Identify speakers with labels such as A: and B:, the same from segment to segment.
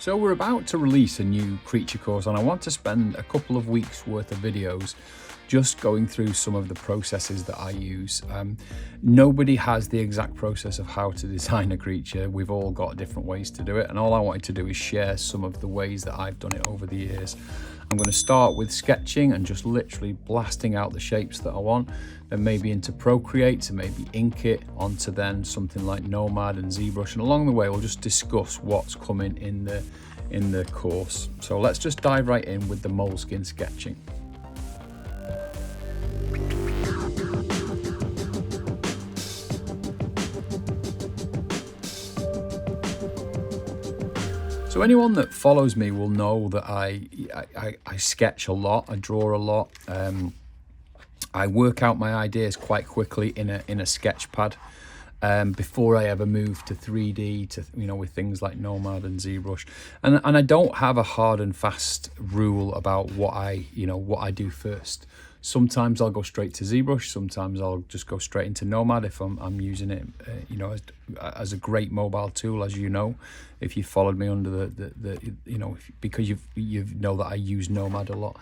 A: So we're about to release a new creature course, and I want to spend a couple of weeks worth of videos just going through some of the processes that I use. Nobody has the exact process of how to design a creature. We've all got different ways to do it, and all I wanted to do is share some of the ways that I've done it over the years. I'm going to start with sketching and just literally blasting out the shapes that I want, then maybe into Procreate to maybe ink it onto then something like Nomad and ZBrush, and along the way we'll just discuss what's coming in the course. So let's just dive right in with the Moleskin sketching. So anyone that follows me will know that I sketch a lot, I draw a lot. I work out my ideas quite quickly in a sketch pad before I ever move to 3D, to with things like Nomad and ZBrush. And I don't have a hard and fast rule about what I do first. Sometimes I'll go straight to ZBrush, sometimes I'll just go straight into Nomad if I'm using it as a great mobile tool, as you know, if you followed me under because you know that I use Nomad a lot.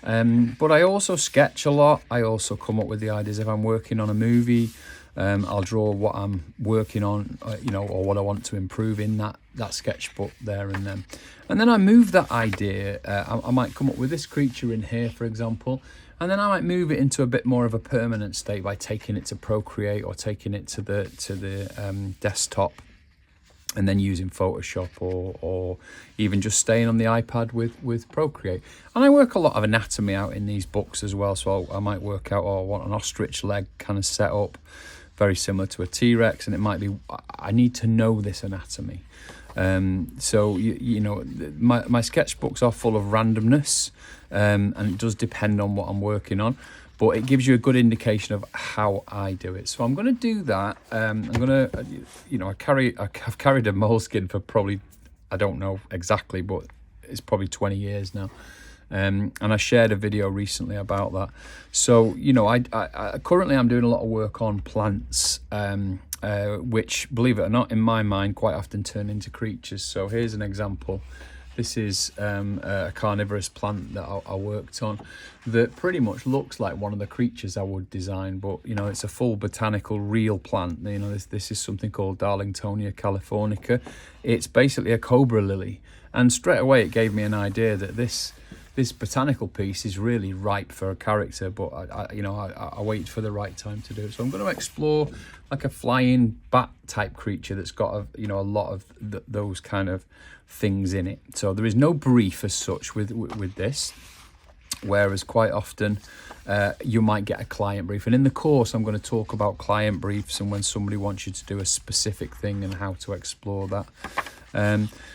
A: But I also sketch a lot. I also come up with the ideas. If I'm working on a movie, I'll draw what I'm working on, or what I want to improve in that sketchbook there and then. And then I move that idea. I might come up with this creature in here, for example, and then I might move it into a bit more of a permanent state by taking it to Procreate or taking it to the desktop, and then using Photoshop or even just staying on the iPad with Procreate. And I work a lot of anatomy out in these books as well. So I might work out, I want an ostrich leg kind of set up, very similar to a T-Rex, and it might be, I need to know this anatomy. So my sketchbooks are full of randomness, and it does depend on what I'm working on, but it gives you a good indication of how I do it. So I'm going to do that. I'm going to, I've carried a Moleskin for probably, I don't know exactly, but it's probably 20 years now. And I shared a video recently about that. So, I currently I'm doing a lot of work on plants, which, believe it or not, in my mind, quite often turn into creatures. So here's an example. This is a carnivorous plant that I worked on that pretty much looks like one of the creatures I would design, but it's a full botanical real plant. This is something called Darlingtonia californica. It's basically a cobra lily, and straight away it gave me an idea that this botanical piece is really ripe for a character, but I wait for the right time to do it. So I'm going to explore like a flying bat type creature that's got a lot of those kind of things in it. So there is no brief as such with this, whereas quite often you might get a client brief. And in the course I'm going to talk about client briefs and when somebody wants you to do a specific thing and how to explore that.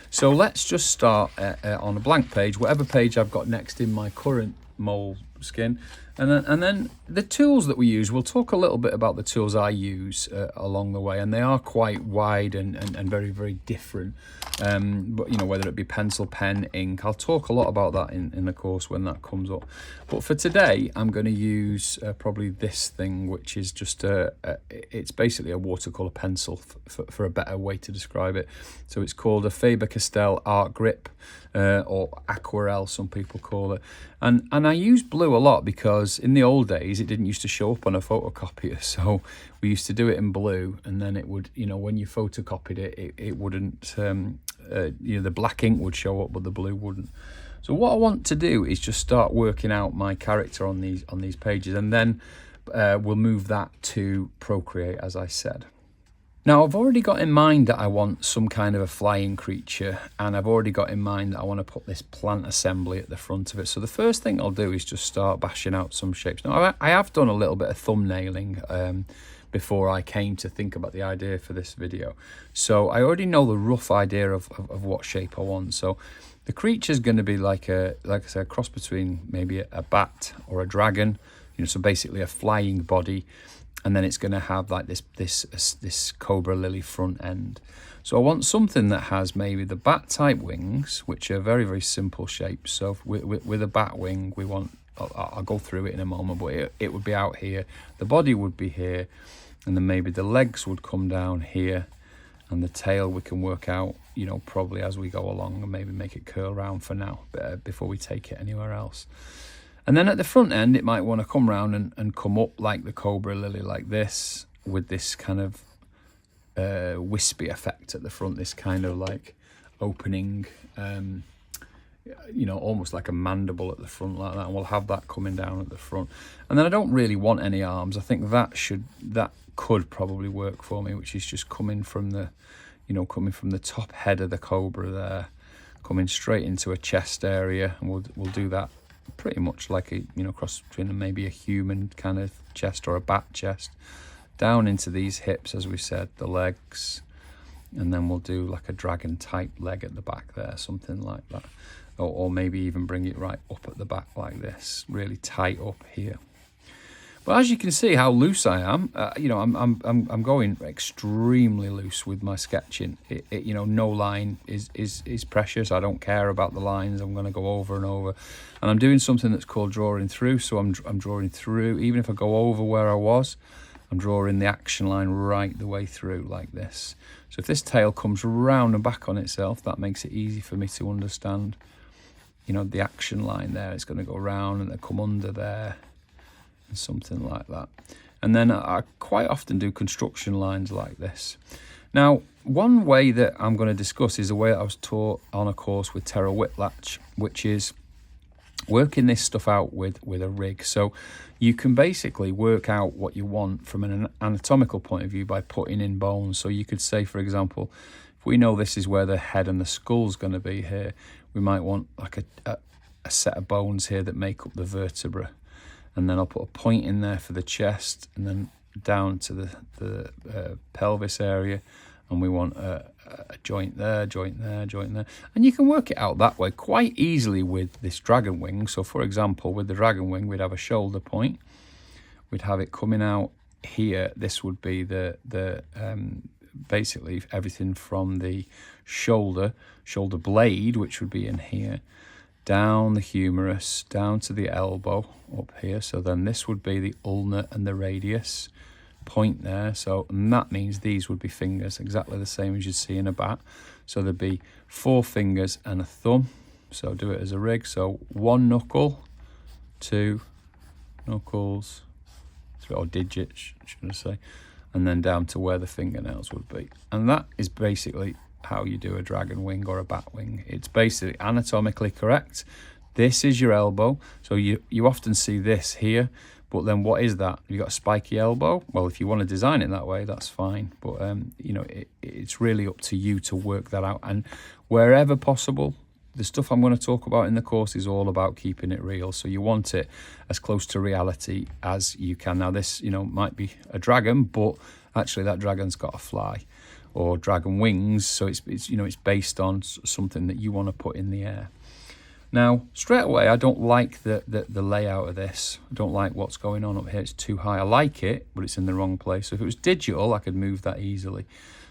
A: So let's just start on a blank page, whatever page I've got next in my current Moleskin, and then the tools that we use. We'll talk a little bit about the tools I use along the way, and they are quite wide and very, very different. But whether it be pencil, pen, ink, I'll talk a lot about that in the course when that comes up. But for today, I'm going to use probably this thing, which is just it's basically a watercolor pencil for a better way to describe it. So it's called a Faber-Castell Art Grip, or Aquarelle, some people call it. And I use blue a lot because in the old days it didn't used to show up on a photocopier, so we used to do it in blue, and then it would, when you photocopied it wouldn't, the black ink would show up but the blue wouldn't. So what I want to do is just start working out my character on these pages, and then we'll move that to Procreate, as I said. Now, I've already got in mind that I want some kind of a flying creature, and I've already got in mind that I want to put this plant assembly at the front of it. So the first thing I'll do is just start bashing out some shapes. Now, I have done a little bit of thumbnailing before I came to think about the idea for this video. So I already know the rough idea of what shape I want. So the creature's going to be like I said, a cross between maybe a bat or a dragon, so basically a flying body. And then it's going to have like this cobra lily front end. So I want something that has maybe the bat type wings, which are very, very simple shapes. So with a bat wing, we want, I'll go through it in a moment, but it would be out here. The body would be here, and then maybe the legs would come down here, and the tail we can work out you know, probably as we go along, and maybe make it curl round for now, before we take it anywhere else. And then at the front end, it might want to come round and come up like the cobra lily, like this, with this kind of wispy effect at the front, this kind of like opening, you know, almost like a mandible at the front like that, and we'll have that coming down at the front. And then I don't really want any arms. I think that could probably work for me, which is just coming from the, you know, coming from the top head of the cobra there, coming straight into a chest area, and we'll do that pretty much like a, you know, cross between maybe a human kind of chest or a bat chest, down into these hips, as we said, the legs, and then we'll do like a dragon type leg at the back there, something like that, or maybe even bring it right up at the back like this, really tight up here. But as you can see how loose I am, you know, I'm going extremely loose with my sketching. You know, no line is precious. I don't care about the lines. I'm going to go over and over, and I'm doing something that's called drawing through. So I'm drawing through, even if I go over where I was, I'm drawing the action line right the way through like this. So if this tail comes round and back on itself, that makes it easy for me to understand, you know, the action line there. It's going to go round and then come under there, and something like that. And then I quite often do construction lines like this. Now, one way that I'm going to discuss is a way that I was taught on a course with Tara Whitlatch, which is working this stuff out with a rig. So you can basically work out what you want from an anatomical point of view by putting in bones. So you could say, for example, if we know this is where the head and the skull's going to be here, we might want like a set of bones here that make up the vertebra. And then I'll put a point in there for the chest, and then down to the pelvis area, and we want a joint there, joint there, joint there. And you can work it out that way quite easily with this dragon wing. So for example, with the dragon wing, we'd have a shoulder point. We'd have it coming out here. This would be the basically everything from the shoulder blade, which would be in here, down the humerus, down to the elbow up here. So then this would be the ulna and the radius point there. So, and that means these would be fingers, exactly the same as you'd see in a bat. So there'd be 4 fingers and a thumb. So do it as a rig. So 1 knuckle, 2 knuckles, 3 or digits, should I say, and then down to where the fingernails would be. And that is basically how you do a dragon wing or a bat wing. It's basically anatomically correct. This is your elbow. So you often see this here, but then what is that? You got a spiky elbow? Well, if you want to design it that way, that's fine. But you know, it's really up to you to work that out. And wherever possible, the stuff I'm going to talk about in the course is all about keeping it real. So you want it as close to reality as you can. Now this, you know, might be a dragon, but actually that dragon's got a fly or dragon wings. So it's you know, it's based on something that you want to put in the air. Now, straight away, I don't like the layout of this. I don't like what's going on up here. It's too high. I like it, but it's in the wrong place. So if it was digital, I could move that easily.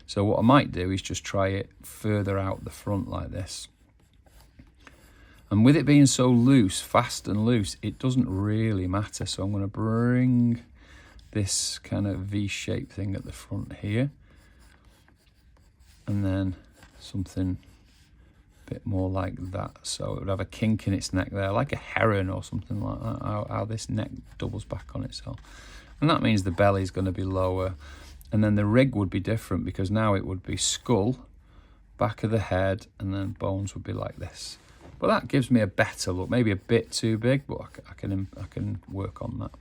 A: So what I might do is just try it further out the front like this. And with it being so loose, fast and loose, it doesn't really matter. So I'm going to bring this kind of V-shaped thing at the front here. And then something a bit more like that. So it would have a kink in its neck there, like a heron or something like that, how this neck doubles back on itself. And that means the belly is going to be lower. And then the rig would be different, because now it would be skull, back of the head, and then bones would be like this. But that gives me a better look, maybe a bit too big, but I can work on that.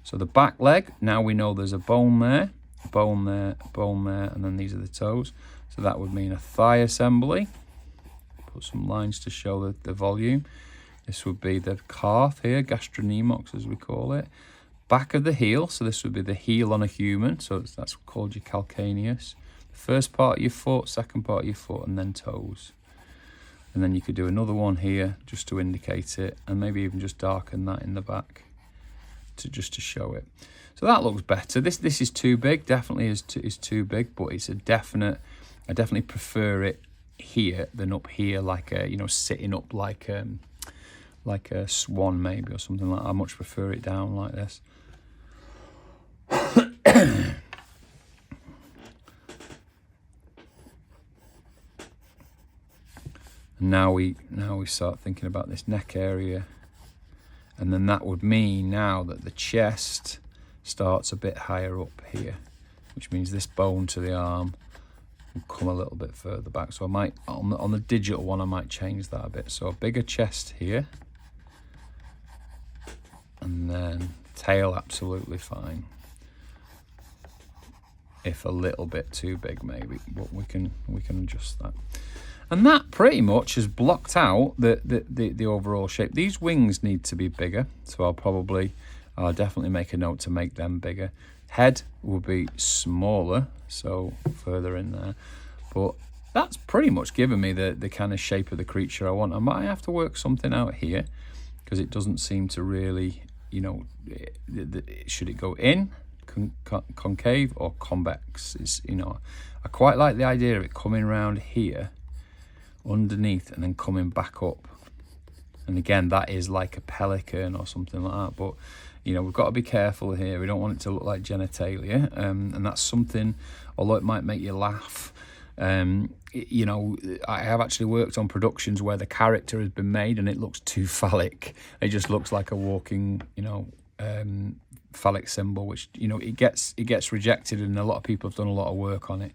A: So the back leg, now we know there's a bone there, bone there, bone there, and then these are the toes. So that would mean a thigh assembly. Put some lines to show the volume. This would be the calf here, gastronemox as we call it. Back of the heel, so this would be the heel on a human, so that's called your calcaneus. The first part of your foot, second part of your foot, and then toes. And then you could do another one here just to indicate it, and maybe even just darken that in the back just to show it. So that looks better. This is too big, definitely is too big, but it's a definite. I definitely prefer it here than up here, like a, you know, sitting up like a swan maybe or something like that. I much prefer it down like this. Now we start thinking about this neck area, and then that would mean now that the chest starts a bit higher up here, which means this bone to the arm will come a little bit further back. So I might, on the digital one, I might change that a bit. So a bigger chest here, and then tail absolutely fine. If a little bit too big maybe, but we can adjust that. And that pretty much has blocked out the overall shape. These wings need to be bigger, so I'll definitely make a note to make them bigger. Head will be smaller, so further in there. But that's pretty much given me the kind of shape of the creature I want. I might have to work something out here, because it doesn't seem to really, you know, should it go in, concave or convex? Is, you know, I quite like the idea of it coming around here, underneath, and then coming back up. And again, that is like a pelican or something like that, but you know, we've got to be careful here. We don't want it to look like genitalia, and that's something, although it might make you laugh, you know, I have actually worked on productions where the character has been made and it looks too phallic. It just looks like a walking, you know, phallic symbol, which, you know, it gets rejected, and a lot of people have done a lot of work on it.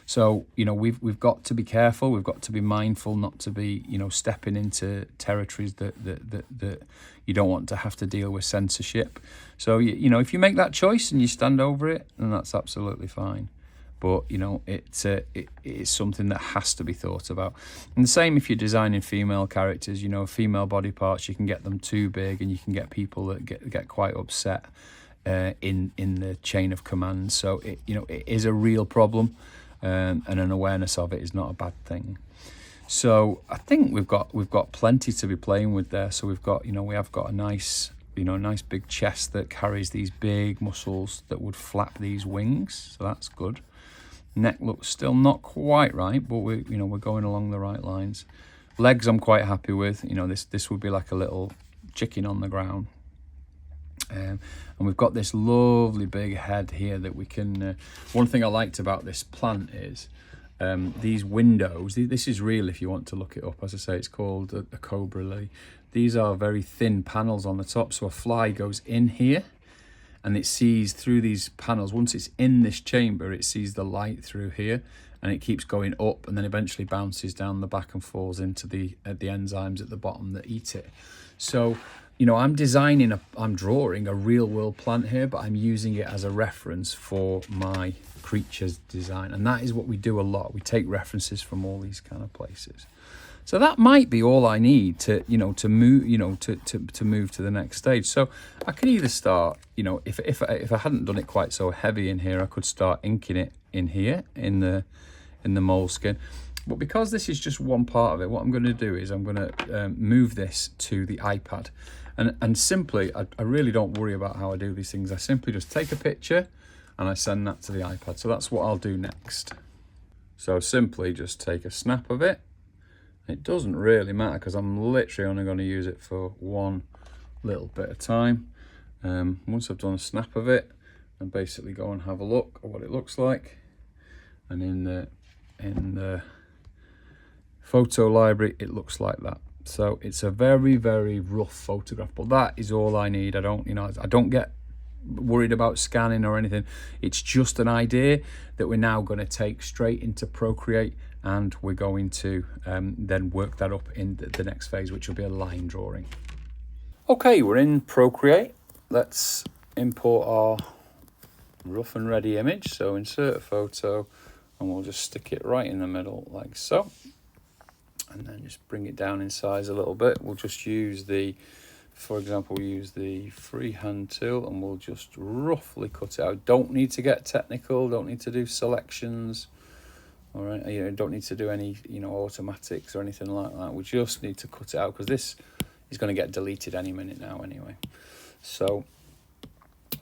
A: So, you know, we've got to be careful. We've got to be mindful not to be, you know, stepping into territories that you don't want to have to deal with censorship. So, you know, if you make that choice and you stand over it, then that's absolutely fine. But, you know, it's something that has to be thought about. And the same if you're designing female characters, you know, female body parts, you can get them too big and you can get people that get quite upset in the chain of command. So, you know, it is a real problem, and an awareness of it is not a bad thing. So I think we've got plenty to be playing with there. So we've got, you know, we have got a nice, you know, a nice big chest that carries these big muscles that would flap these wings. So that's good. Neck looks still not quite right, but we're going along the right lines. Legs I'm quite happy with. You know, this would be like a little chicken on the ground. And we've got this lovely big head here that we can, one thing I liked about this plant is these windows. This is real if you want to look it up. As I say, it's called a cobra lily. These are very thin panels on the top, so a fly goes in here and it sees through these panels. Once it's in this chamber, it sees the light through here, and it keeps going up and then eventually bounces down the back and falls into the enzymes at the bottom that eat it. So, you know, I'm drawing a real world plant here, but I'm using it as a reference for my creatures design. And that is what we do a lot. We take references from all these kind of places. So that might be all I need to, you know, to move, you know, to move to the next stage. So I could either start, you know, if I hadn't done it quite so heavy in here, I could start inking it in here in the Moleskin. But because this is just one part of it, what I'm going to do is I'm going to move this to the iPad. And simply, I really don't worry about how I do these things. I simply just take a picture and I send that to the iPad. So that's what I'll do next. So simply just take a snap of it. It doesn't really matter because I'm literally only going to use it for one little bit of time. Once I've done a snap of it, I basically go and have a look at what it looks like. And in the photo library, it looks like that. So it's a very, very rough photograph, but that is all I need. I don't get worried about scanning or anything. It's just an idea that we're now going to take straight into Procreate, and we're going to then work that up in the next phase, which will be a line drawing. Okay, we're in Procreate. Let's import our rough and ready image. So insert a photo, and we'll just stick it right in the middle like so. And then just bring it down in size a little bit. We'll just use for example, we use the freehand tool, and we'll just roughly cut it out. Don't need to get technical, don't need to do selections, all right? You know, don't need to do any, you know, automatics or anything like that. We just need to cut it out because this is going to get deleted any minute now anyway. So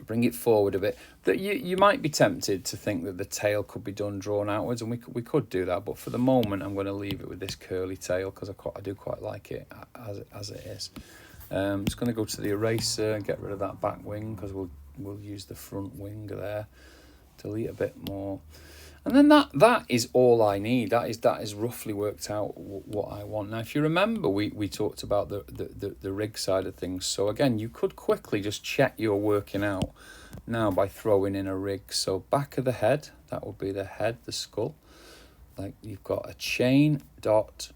A: bring it forward a bit. That you might be tempted to think that the tail could be drawn outwards, and we could do that, but for the moment I'm going to leave it with this curly tail because I do quite like it as it is. I'm just going to go to the eraser and get rid of that back wing because we'll use the front wing there. Delete a bit more. And then that is all I need. That is roughly worked out what I want. Now, if you remember, we talked about the rig side of things. So again, you could quickly just check you're working out now by throwing in a rig. So back of the head, that would be the head, the skull. Like you've got a chain dot.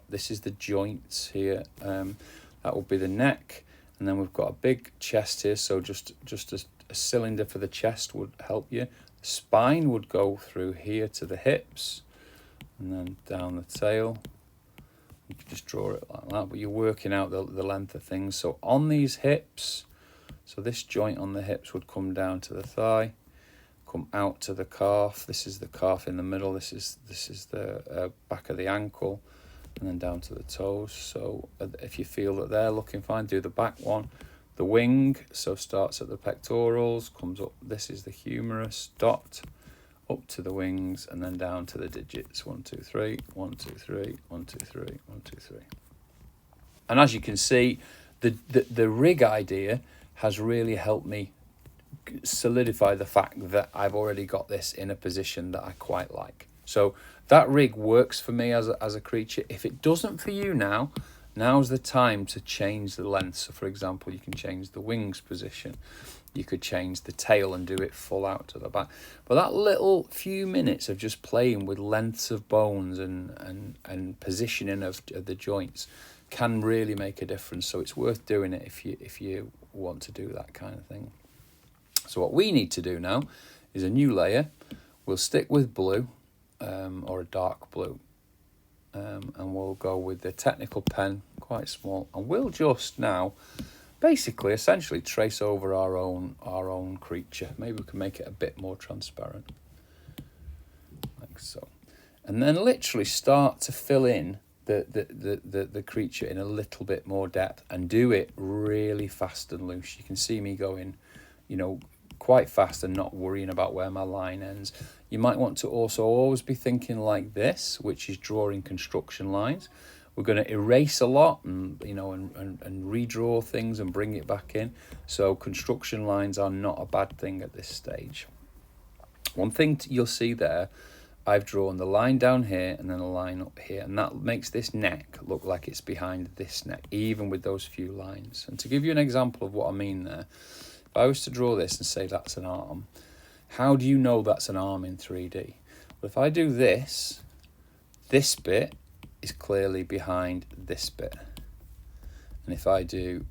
A: This is the joints here. That will be the neck, and then we've got a big chest here. So just a cylinder for the chest would help you. Spine would go through here to the hips and then down the tail. You can just draw it like that, but you're working out the length of things. So on these hips, so this joint on the hips would come down to the thigh, come out to the calf. This is the calf in the middle. This is the back of the ankle, and then down to the toes. So if you feel that they're looking fine, do the back one. The wing, so starts at the pectorals, comes up, this is the humerus, dot, up to the wings, and then down to the digits. 1, 2, 3, 1, 2, 3, 1, 2, 3, 1, 2, 3. And as you can see, the rig idea has really helped me solidify the fact that I've already got this in a position that I quite like. So that rig works for me as a creature. If it doesn't for you now, now's the time to change the length. So for example, you can change the wings position. You could change the tail and do it full out to the back. But that little few minutes of just playing with lengths of bones and positioning of the joints can really make a difference. So it's worth doing it if you want to do that kind of thing. So what we need to do now is a new layer. We'll stick with blue or a dark blue. And we'll go with the technical pen, quite small, and we'll just now basically essentially trace over our own creature. Maybe we can make it a bit more transparent, like so, and then literally start to fill in the creature in a little bit more depth and do it really fast and loose. You can see me going, quite fast and not worrying about where my line ends. You might want to also always be thinking like this, which is drawing construction lines. We're going to erase a lot and redraw things and bring it back in. So construction lines are not a bad thing at this stage. One thing you'll see there, I've drawn the line down here and then a line up here, and that makes this neck look like it's behind this neck, even with those few lines. And to give you an example of what I mean there, if I was to draw this and say that's an arm, how do you know that's an arm in 3D? Well, if I do this bit is clearly behind this bit. And if I do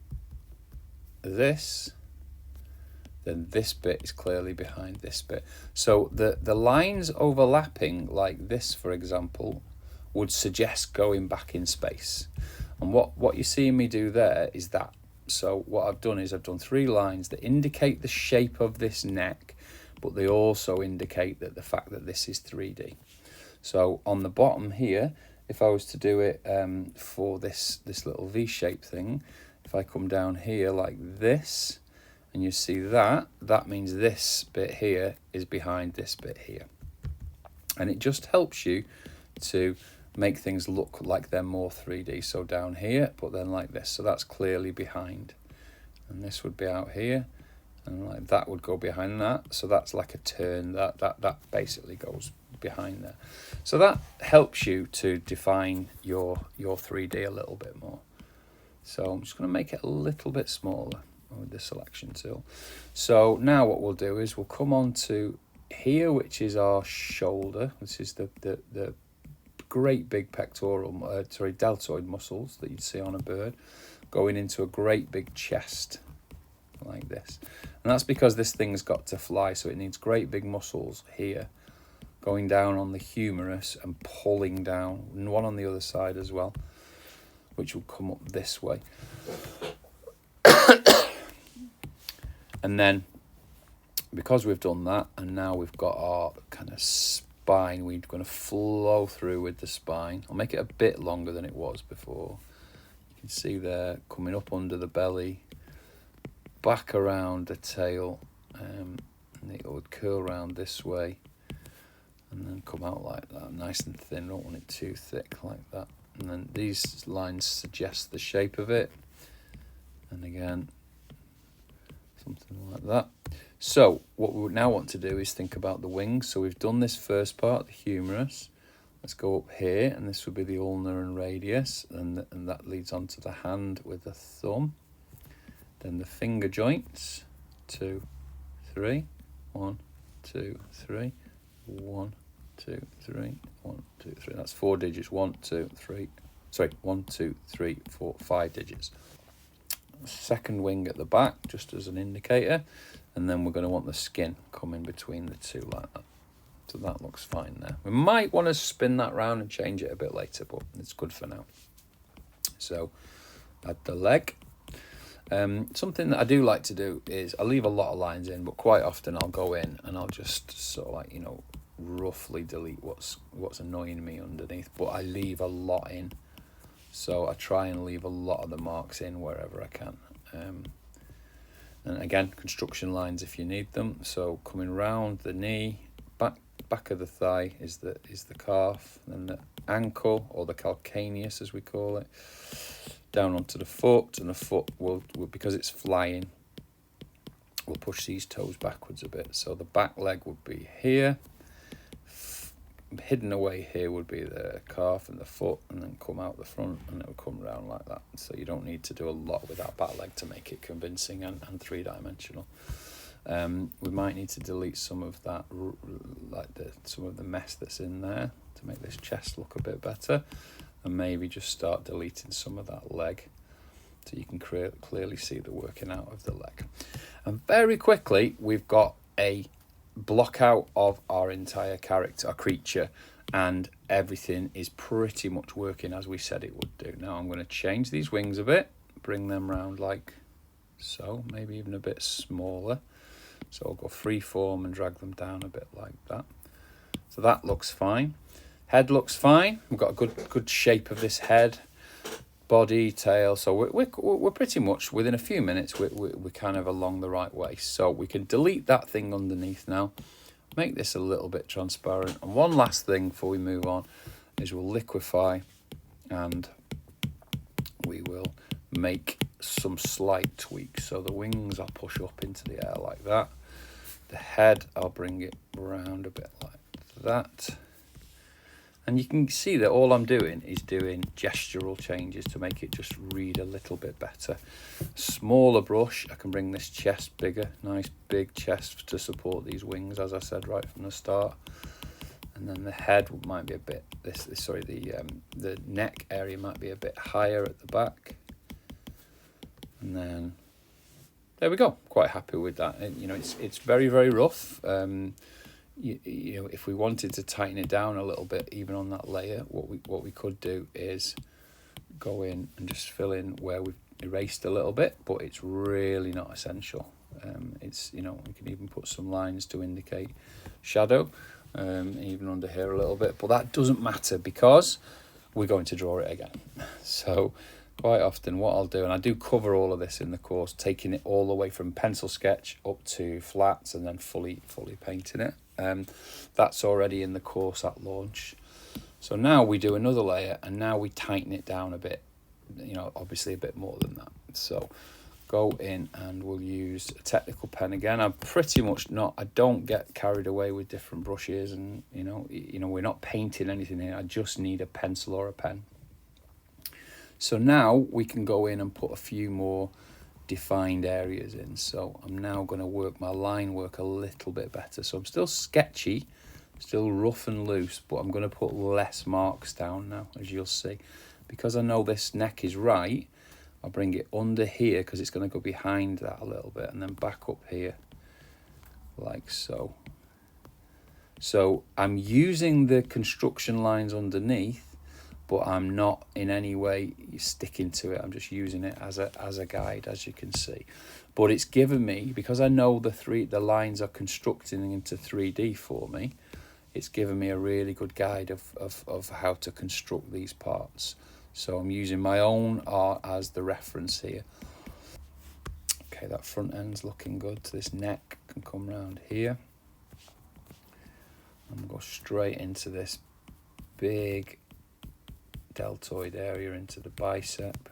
A: this, then this bit is clearly behind this bit. So the lines overlapping like this, for example, would suggest going back in space. And what you're seeing me do there is that. So what I've done is I've done 3 lines that indicate the shape of this neck, but they also indicate that the fact that this is 3D. So on the bottom here, if I was to do it for this little V-shaped thing, if I come down here like this, and you see that means this bit here is behind this bit here. And it just helps you to make things look like they're more 3D. So down here, but then like this. So that's clearly behind. And this would be out here. And like that would go behind that. So that's like a turn. That basically goes behind there. So that helps you to define your 3D a little bit more. So I'm just going to make it a little bit smaller with the selection tool. So now what we'll do is we'll come on to here, which is our shoulder. This is the great big pectoral, deltoid muscles that you'd see on a bird, going into a great big chest like this. And that's because this thing's got to fly, so it needs great big muscles here, going down on the humerus and pulling down, and one on the other side as well, which will come up this way. And then, because we've done that, and now we've got our kind of spine, we're going to flow through with the spine. I'll make it a bit longer than it was before. You can see there, coming up under the belly, back around the tail, and it would curl around this way, and then come out like that, nice and thin. Don't want it too thick like that. And then these lines suggest the shape of it, and again, something like that. So what we would now want to do is think about the wings. So we've done this first part, the humerus. Let's go up here, and this would be the ulnar and radius, and that leads on to the hand with the thumb. Then the finger joints, 2, 3, 1, 2, 3, 1, 2, 3, 1, 2, 3. That's 4 digits. 1, 2, 3. Sorry, 1, 2, 3, 4, 5 digits. Second wing at the back, just as an indicator, and then we're going to want the skin coming between the two like that. So that looks fine there. We might want to spin that round and change it a bit later, but it's good for now. So add the leg. Something that I do like to do is I leave a lot of lines in, but quite often I'll go in and I'll just sort of like, you know, roughly delete what's annoying me underneath, but I leave a lot in. So I try and leave a lot of the marks in wherever I can. And again, construction lines if you need them. So coming round the knee, back of the thigh is the calf, then the ankle, or the calcaneus as we call it, down onto the foot, and the foot will because it's flying, we'll push these toes backwards a bit. So the back leg would be here, hidden away here would be the calf and the foot, and then come out the front, and it will come round like that. So you don't need to do a lot with that back leg to make it convincing and three-dimensional. We might need to delete some of that, like some of the mess that's in there to make this chest look a bit better, and maybe just start deleting some of that leg so you can clearly see the working out of the leg. And very quickly, we've got a block out of our entire character, our creature, and everything is pretty much working as we said it would do. Now I'm going to change these wings a bit, bring them round like so, maybe even a bit smaller. So I'll go freeform and drag them down a bit like that. So that looks fine. Head looks fine. We've got a good shape of this head, body, tail. So we're pretty much within a few minutes. We're kind of along the right way. So we can delete that thing underneath now. Make this a little bit transparent. And one last thing before we move on is we'll liquefy, and we will make some slight tweaks. So the wings I'll push up into the air like that. The head I'll bring it round a bit like that. And you can see that all I'm doing is doing gestural changes to make it just read a little bit better. Smaller brush, I can bring this chest bigger, nice big chest to support these wings, as I said right from the start. And then the head might be a bit, the neck area might be a bit higher at the back. And then there we go. Quite happy with that. And, you know, it's very, very rough. You know, if we wanted to tighten it down a little bit, even on that layer, what we could do is go in and just fill in where we've erased a little bit, but it's really not essential. It's, you know, we can even put some lines to indicate shadow, even under here a little bit, but that doesn't matter because we're going to draw it again. So quite often what I'll do, and I do cover all of this in the course, taking it all the way from pencil sketch up to flats and then fully painting it. That's already in the course at launch. So now we do another layer, and now we tighten it down a bit, you know, obviously a bit more than that. So go in and we'll use a technical pen again. I'm pretty much not, I don't get carried away with different brushes, and you know we're not painting anything here. I just need a pencil or a pen. So now we can go in and put a few more defined areas in. So I'm now going to work my line work a little bit better. So I'm still sketchy, still rough and loose, but I'm going to put less marks down now, as you'll see. Because I know this neck is right, I'll bring it under here because it's going to go behind that a little bit, and then back up here like so. So I'm using the construction lines underneath, but I'm not in any way sticking to it. I'm just using it as a guide, as you can see. But it's given me, because I know the lines are constructing into 3D for me, it's given me a really good guide of how to construct these parts. So I'm using my own art as the reference here. Okay, that front end's looking good. So this neck can come round here. And go straight into this big deltoid area, into the bicep,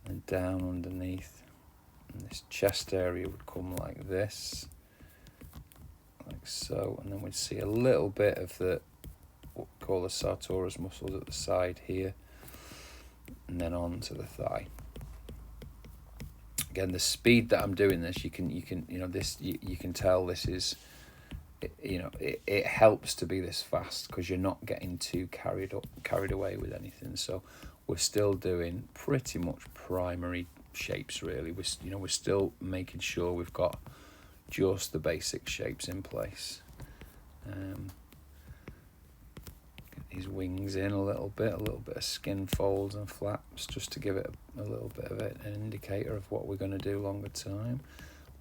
A: and down underneath. And this chest area would come like this. like so, and then we'd see a little bit of the what we call the sartorius muscles at the side here, and then on to the thigh. Again, the speed that I'm doing this, you can this you can tell this is, it helps to be this fast because you're not getting too carried away with anything. So we're still doing pretty much primary shapes really. We're still making sure we've got just the basic shapes in place. Get these wings in a little bit of skin folds and flaps, just to give it a little bit of an indicator of what we're going to do longer time.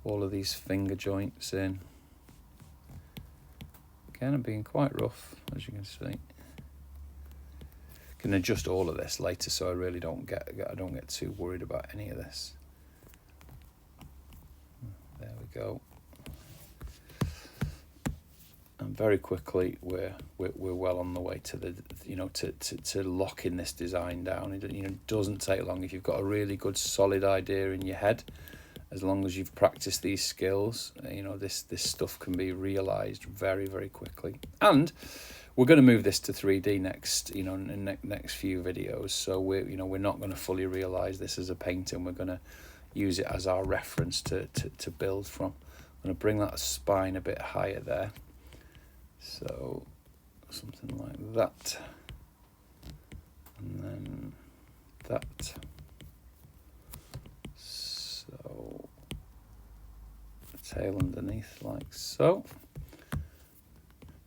A: All of these finger joints in. Again, I'm being quite rough, as you can see. Can adjust all of this later, so I really don't get too worried about any of this. There we go. And very quickly, we're well on the way to the to locking this design down. It doesn't take long if you've got a really good solid idea in your head. As long as you've practiced these skills, this stuff can be realized very, very quickly. And we're going to move this to 3D next, in next few videos. So we're not going to fully realize this as a painting. We're going to use it as our reference to build from. I'm going to bring that spine a bit higher there. So something like that, and then that. So tail underneath like so.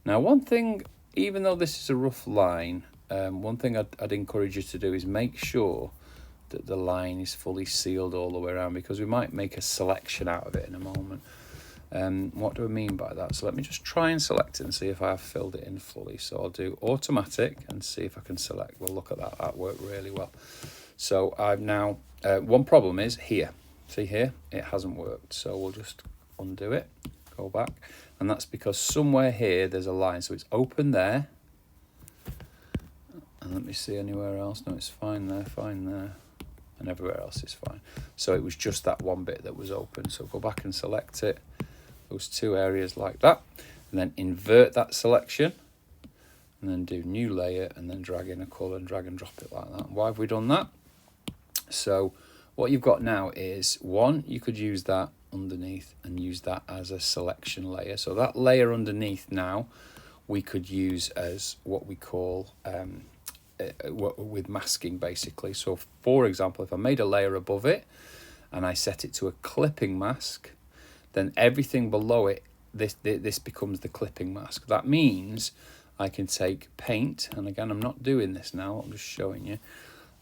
A: Now one thing, even though this is a rough line, one thing I'd encourage you to do is make sure that the line is fully sealed all the way around, because we might make a selection out of it in a moment. What do I mean by that? So let me just try and select it and see if I have filled it in fully. So I'll do automatic and see if I can select. Well, look at that, that worked really well. So I've now, one problem is here. See here, it hasn't worked. So we'll just undo it, go back. And that's because somewhere here there's a line. So it's open there. And let me see anywhere else. No, it's fine there, and everywhere else is fine. So it was just that one bit that was open. So go back and select it, those two areas like that, and then invert that selection, and then do new layer, and then drag in a colour and drag and drop it like that. Why have we done that? So what you've got now is, one, you could use that underneath and use that as a selection layer. So that layer underneath now we could use as what we call with masking, basically. So for example, if I made a layer above it and I set it to a clipping mask, then everything below it, this becomes the clipping mask. That means I can take paint, and again, I'm not doing this now, I'm just showing you.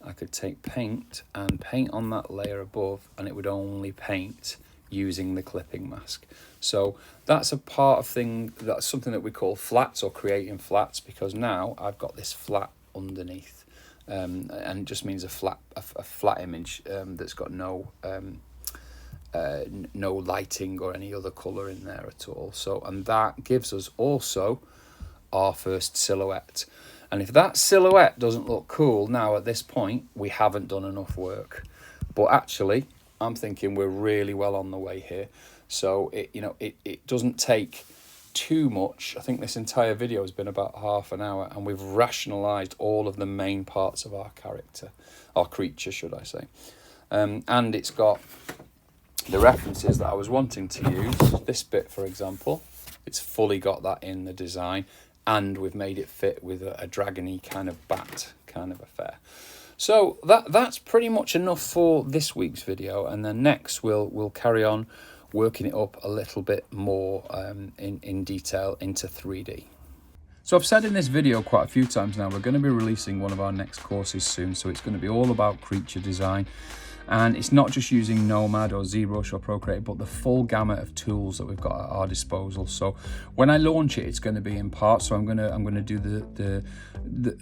A: I could take paint and paint on that layer above, and it would only paint using the clipping mask. So that's a part of that's something that we call flats, or creating flats, because now I've got this flat underneath, and it just means a flat image that's got no lighting or any other color in there at all. So, and that gives us also our first silhouette. And if that silhouette doesn't look cool now at this point, we haven't done enough work. But actually, I'm thinking we're really well on the way here. So it doesn't take too much. I think this entire video has been about half an hour, and we've rationalized all of the main parts of our character, our creature, should I say. And it's got the references that I was wanting to use. This bit, for example, it's fully got that in the design, and we've made it fit with a dragony kind of bat kind of affair. So that's pretty much enough for this week's video, and then next we'll carry on working it up a little bit more in detail into 3D. So I've said in this video quite a few times now, we're going to be releasing one of our next courses soon, so it's going to be all about creature design. And it's not just using Nomad or ZBrush or Procreate, but the full gamut of tools that we've got at our disposal. So when I launch it, it's going to be in parts. So I'm going to do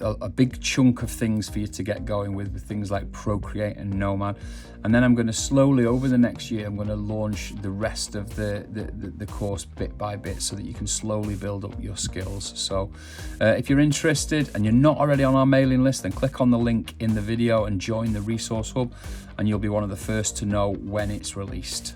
A: a big chunk of things for you to get going with things like Procreate and Nomad. And then I'm going to slowly, over the next year, I'm going to launch the rest of the course bit by bit, so that you can slowly build up your skills. So if you're interested and you're not already on our mailing list, then click on the link in the video and join the resource hub, and you'll be one of the first to know when it's released.